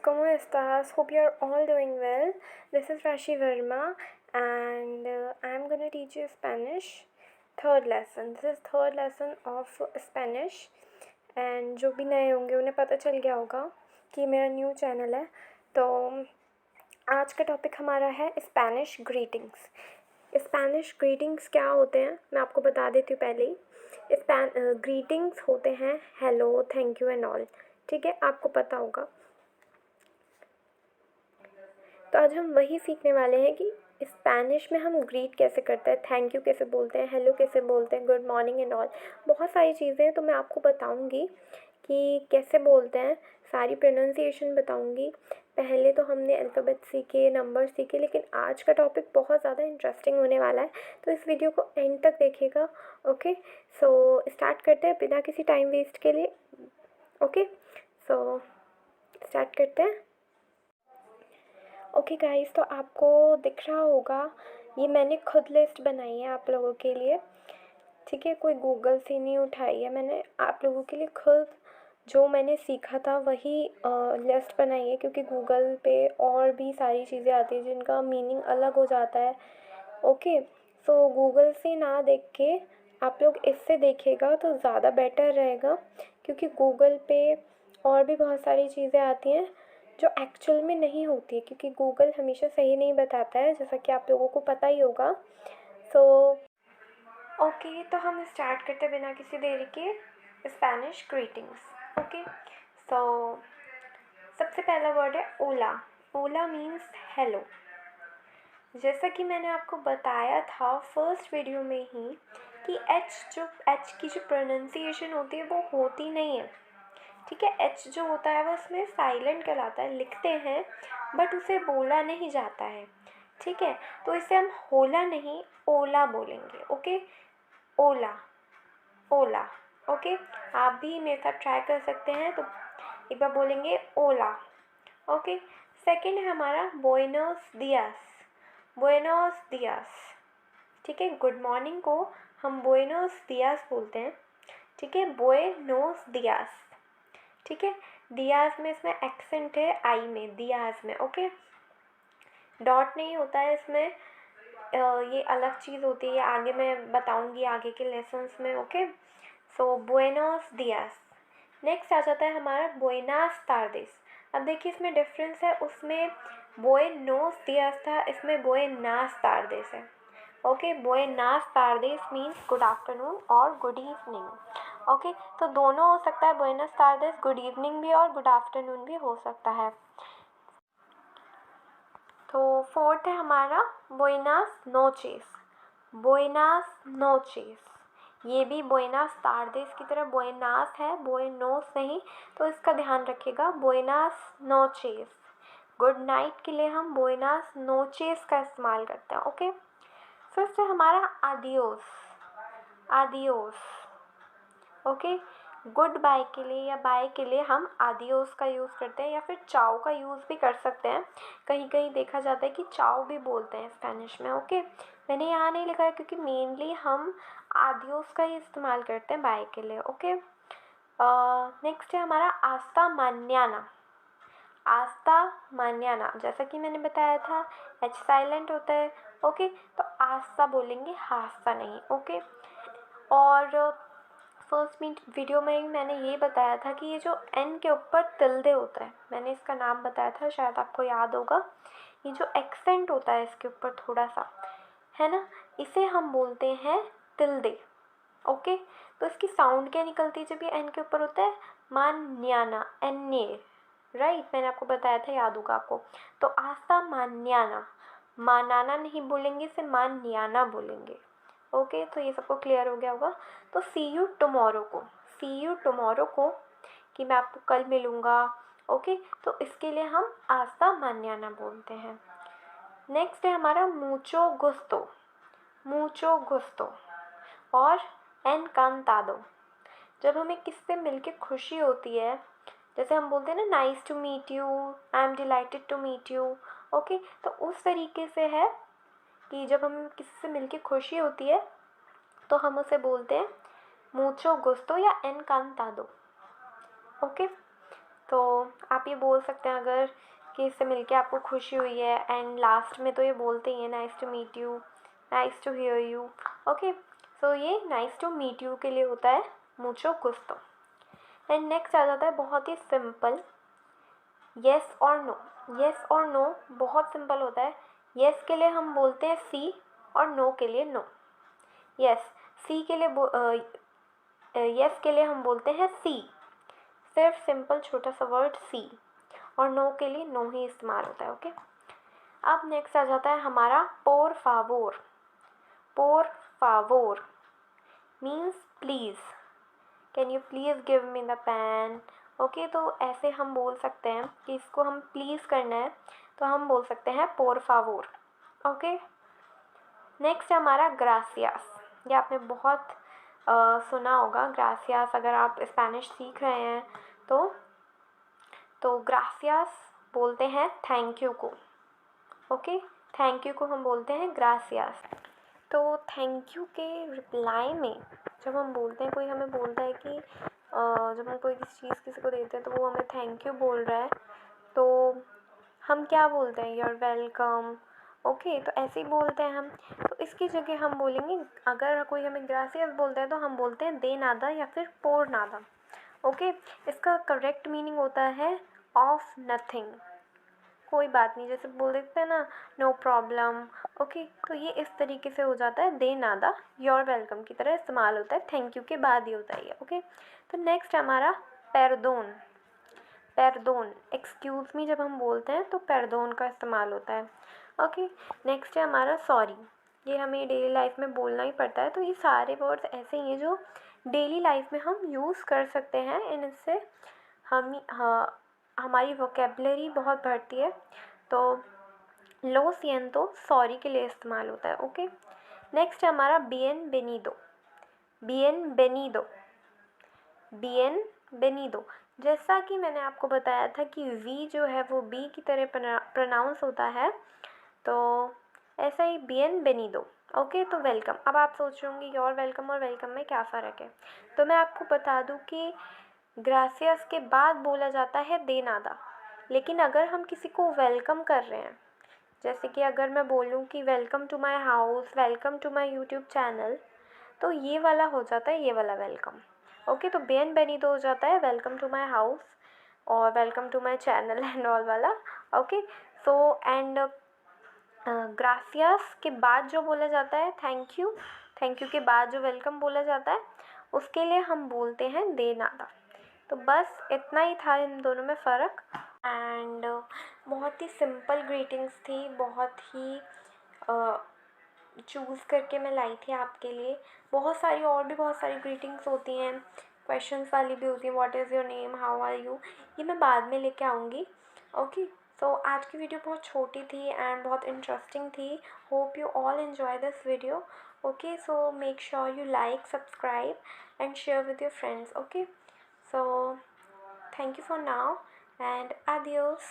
¿cómo estás? Hope you're all doing well. This is Rashi Verma and I'm gonna teach you Spanish. Third lesson. This is third lesson of Spanish. And जो भी नए होंगे उन्हें पता चल गया होगा कि मेरा न्यू चैनल है. तो आज का टॉपिक हमारा है स्पेनिश ग्रीटिंग्स. स्पेनिश ग्रीटिंग्स क्या होते हैं मैं आपको बता देती हूँ पहले ही. ग्रीटिंग्स होते हैं hello, thank you and all. ठीक है, आपको पता होगा. तो आज हम वही सीखने वाले हैं कि स्पेनिश में हम ग्रीट कैसे करते हैं, थैंक यू कैसे बोलते हैं, हेलो कैसे बोलते हैं, गुड मॉर्निंग एंड ऑल. बहुत सारी चीज़ें हैं तो मैं आपको बताऊंगी कि कैसे बोलते हैं. सारी प्रोनाउंसिएशन बताऊंगी. पहले तो हमने अल्फ़ाबेट सीखे, नंबर सीखे, लेकिन आज का टॉपिक बहुत ज़्यादा इंटरेस्टिंग होने वाला है. तो इस वीडियो को एंड तक देखिएगा. ओके, सो स्टार्ट करते हैं बिना किसी टाइम वेस्ट के लिए. ओके, सो स्टार्ट करते हैं. ओके गाइस, तो आपको दिख रहा होगा ये मैंने खुद लिस्ट बनाई है आप लोगों के लिए. ठीक है, कोई गूगल से नहीं उठाई है, मैंने आप लोगों के लिए खुद जो मैंने सीखा था वही लिस्ट बनाई है. क्योंकि गूगल पे और भी सारी चीज़ें आती हैं जिनका मीनिंग अलग हो जाता है. ओके, सो गूगल से ना देख के आप लोग इससे देखिएगा तो ज़्यादा बेटर रहेगा. क्योंकि गूगल पे और भी बहुत सारी चीज़ें आती हैं जो एक्चुअल में नहीं होती है. क्योंकि गूगल हमेशा सही नहीं बताता है, जैसा कि आप लोगों को पता ही होगा. सो ओके, तो हम स्टार्ट करते बिना किसी देरी के स्पेनिश ग्रीटिंग्स. ओके, सो सबसे पहला वर्ड है ओला. ओला मीन्स हेलो. जैसा कि मैंने आपको बताया था फर्स्ट वीडियो में ही कि एच की जो प्रोनाउंसिएशन होती है वो होती नहीं है. ठीक है, एच जो होता है वो उसमें साइलेंट कहलाता है, लिखते हैं बट उसे बोला नहीं जाता है. ठीक है, तो इसे हम होला नहीं ओला बोलेंगे. ओके, ओला, ओला. ओके, आप भी मेरे साथ ट्राई कर सकते हैं. तो एक बार बोलेंगे ओला. ओके, सेकंड है हमारा बुएनोस दियास. बुएनोस दियास. ठीक है, गुड मॉर्निंग को हम बुएनोस दियास बोलते हैं. ठीक है, बुएनोस दियास. ठीक है, दियास में इसमें एक्सेंट है आई में, दियास में. ओके, डॉट नहीं होता है इसमें, ये अलग चीज़ होती है, आगे मैं बताऊंगी आगे के लेसन्स में. ओके, सो बुएनोस दियास. नेक्स्ट आ जाता है हमारा बुएनास तार्देस. अब देखिए इसमें डिफरेंस है, उसमें बुएनोस दियास था, इसमें बुएनास तार्देस है. ओके, बुएनास तार्देस मीन्स गुड आफ्टरनून और गुड इवनिंग. ओके, तो दोनों हो सकता है, बुएनस तार्देस गुड इवनिंग भी और गुड आफ्टरनून भी हो सकता है. तो फोर्थ है हमारा बुएनास नोचेस. बुएनास नोचेस, ये भी बुएनास तार्देस की तरह बुएनास है, बुएनोस नहीं, तो इसका ध्यान रखिएगा. बुएनास नोचेस. गुड नाइट के लिए हम बुएनास नोचेस का इस्तेमाल करते हैं. ओके, फिफ्थ है हमारा आदियोस. आदियोस. ओके, गुड बाय के लिए या बाय के लिए हम आदियोस का यूज़ करते हैं, या फिर चाओ का यूज़ भी कर सकते हैं. कहीं कहीं देखा जाता है कि चाओ भी बोलते हैं स्पेनिश में. ओके, मैंने यहाँ नहीं लिखा है क्योंकि मेनली हम आदियोस का ही इस्तेमाल करते हैं बाय के लिए. ओके, नेक्स्ट है हमारा आस्ता मान्याना. आस्ता मान्याना, जैसा कि मैंने बताया था एच साइलेंट होता है. ओके, तो आस्ता बोलेंगे, हास्ता नहीं. ओके, और फर्स्ट वीडियो में ही मैंने ये बताया था कि ये जो एन के ऊपर तिल्दे होता है, मैंने इसका नाम बताया था, शायद आपको याद होगा. ये जो एक्सेंट होता है इसके ऊपर थोड़ा सा है ना, इसे हम बोलते हैं तिल्दे. ओके, तो इसकी साउंड क्या निकलती है जब ये एन के ऊपर होता है, मान्याना, एन्ने. राइट, मैंने आपको बताया था, याद होगा आपको. तो आस्ता मान्याना, मानाना नहीं बोलेंगे, इसे मान्याना बोलेंगे. ओके, तो ये सबको क्लियर हो गया होगा. तो सी यू टुमारो को, सी यू टुमारो को कि मैं आपको कल मिलूँगा. ओके, तो इसके लिए हम आस्ता मान्याना बोलते हैं. नेक्स्ट है हमारा मूचो गुस्तो. मूचो गुस्तो और एनकांतादो. जब हमें किससे मिलके खुशी होती है, जैसे हम बोलते हैं ना nice to meet you, I am delighted to meet you. Okay, तो उस तरीके से है कि जब हम किसी से मिलके खुशी होती है तो हम उसे बोलते हैं मूचो गुस्तो या एनकांतादो. ओके, तो आप ये बोल सकते हैं अगर कि इससे मिलके आपको खुशी हुई है, एंड लास्ट में तो ये बोलते ही हैं nice to meet you, nice to hear you. Okay, so ये नाइस टू मीट यू के लिए होता है मुचो गुस्तो। एंड नेक्स्ट आ जाता है बहुत ही सिंपल, येस और नो। येस और नो बहुत सिंपल होता है। येस के लिए हम बोलते हैं सी और नो के लिए नो। येस सी के लिए येस के लिए हम बोलते हैं सी, सिर्फ सिंपल छोटा सा वर्ड सी, और नो के लिए नो ही इस्तेमाल होता है। ओके, अब नेक्स्ट आ जाता है हमारा पोर फावोर। पोर फावोर means please, can you please give me the pen. Okay, तो ऐसे हम बोल सकते हैं कि इसको हम प्लीज़ करना है तो हम बोल सकते हैं पोर फावोर। ओके, नेक्स्ट हमारा ग्रासियास। ये आपने बहुत सुना होगा ग्रासियास, अगर आप स्पेनिश सीख रहे हैं तो ग्रासियास बोलते हैं थैंक यू को। ओके, थैंक यू को हम बोलते हैं ग्रासियास। तो थैंक यू के रिप्लाई में जब हम बोलते हैं, कोई हमें बोलता है कि जब हम कोई किसी चीज़ किसी को देते हैं तो वो हमें थैंक यू बोल रहा है, तो हम क्या बोलते हैं, यूर वेलकम। ओके, तो ऐसे ही बोलते हैं हम। तो इसकी जगह हम बोलेंगे, अगर कोई हमें ग्रासियस बोलता है तो हम बोलते हैं दे नादा या फिर पोर नादा। ओके, इसका करेक्ट मीनिंग होता है ऑफ नथिंग, कोई बात नहीं, जैसे बोल देते हैं ना नो प्रॉब्लम। ओके, तो ये इस तरीके से हो जाता है दे नादा, योर वेलकम की तरह इस्तेमाल होता है, थैंक यू के बाद ही होता है ये। ओके, तो नेक्स्ट हमारा पेरदोन। पेरदोन एक्सक्यूज़ मी जब हम बोलते हैं तो पेरदोन का इस्तेमाल होता है। ओके, नेक्स्ट है हमारा सॉरी। ये हमें डेली लाइफ में बोलना ही पड़ता है, तो ये सारे वर्ड्स ऐसे ही हैं जो डेली लाइफ में हम यूज़ कर सकते हैं, इनसे हमारी वोकेबलरी बहुत बढ़ती है। तो लो सिएंतो सॉरी के लिए इस्तेमाल होता है। ओके, नेक्स्ट है हमारा बियन बेनीदो। बियन बेनीदो, बियन बेनीदो। जैसा कि मैंने आपको बताया था कि वी जो है वो बी की तरह प्रोनाउंस होता है, तो ऐसा ही बियन बेनीदो। ओके, तो वेलकम। अब आप सोच रहे होंगे योर वेलकम और वेलकम में क्या फ़र्क है, तो मैं आपको बता दूं कि ग्रासियस के बाद बोला जाता है दे नादा, लेकिन अगर हम किसी को वेलकम कर रहे हैं, जैसे कि अगर मैं बोलूं कि welcome to my house, welcome to my YouTube channel, तो ये वाला हो जाता है, ये वाला वेलकम। ओके, तो बेन बेनीदो हो जाता है वेलकम टू माय हाउस और welcome to my channel and all वाला। ओके, सो एंड ग्रासियस के बाद जो बोला जाता है थैंक यू, थैंक यू के बाद जो वेलकम बोला जाता है उसके लिए हम बोलते हैं दे नादा। तो बस इतना ही था इन दोनों में फ़र्क, एंड बहुत ही सिंपल ग्रीटिंग्स थी, बहुत ही चूज़ करके मैं लाई थी आपके लिए। बहुत सारी और भी बहुत सारी ग्रीटिंग्स होती हैं, क्वेश्चंस वाली भी होती हैं, what is your name, how are you, ये मैं बाद में लेके आऊँगी। ओके, सो आज की वीडियो बहुत छोटी थी एंड बहुत इंटरेस्टिंग थी। Hope you all enjoy this video. Okay, so make sure you like, subscribe and share with your friends. Okay, so thank you for now and adios.